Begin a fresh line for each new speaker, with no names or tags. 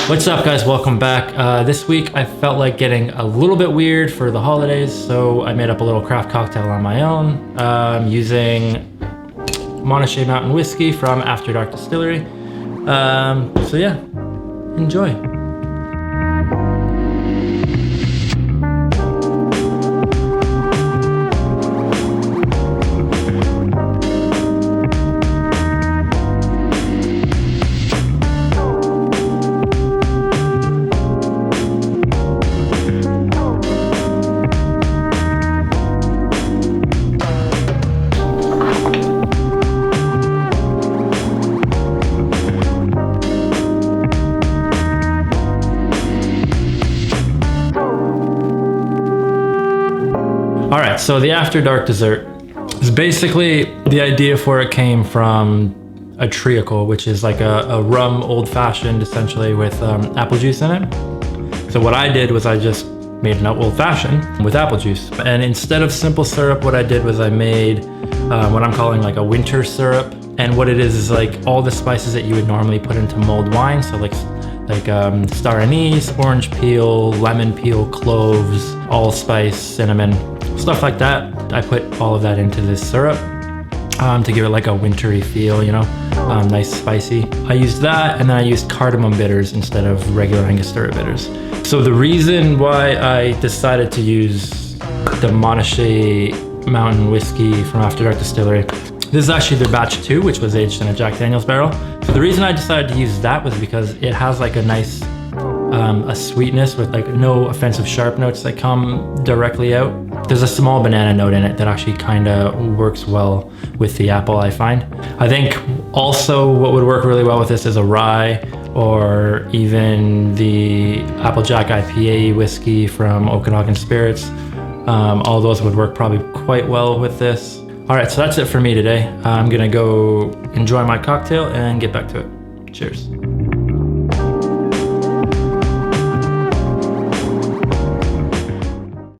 What's up, guys? Welcome back. This week I felt like getting a little bit weird for the holidays, so I made up a little craft cocktail on my own using Monashee Mountain Whiskey from After Dark Distillery. So yeah, enjoy. All right, so the After Dark dessert is basically, the idea for it came from a treacle, which is like a rum old fashioned essentially with apple juice in it. So what I did was I just made an old fashioned with apple juice. And instead of simple syrup, what I did was I made what I'm calling like a winter syrup. And what it is like all the spices that you would normally put into mulled wine. So like star anise, orange peel, lemon peel, cloves, allspice, cinnamon, stuff like that. I put all of that into this syrup to give it like a wintry feel, you know, nice spicy. I used that, and then I used cardamom bitters instead of regular Angostura bitters. So the reason why I decided to use the Monashee Mountain Whiskey from After Dark Distillery, this is actually their batch 2, which was aged in a Jack Daniel's barrel. So the reason I decided to use that was because it has like a nice a sweetness with like no offensive sharp notes that come directly out. There's a small banana note in it that actually kind of works well with the apple, I find. I think also what would work really well with this is a rye, or even the Applejack IPA whiskey from Okanagan Spirits. All those would work probably quite well with this. All right, so that's it for me today. I'm gonna go enjoy my cocktail and get back to it. Cheers.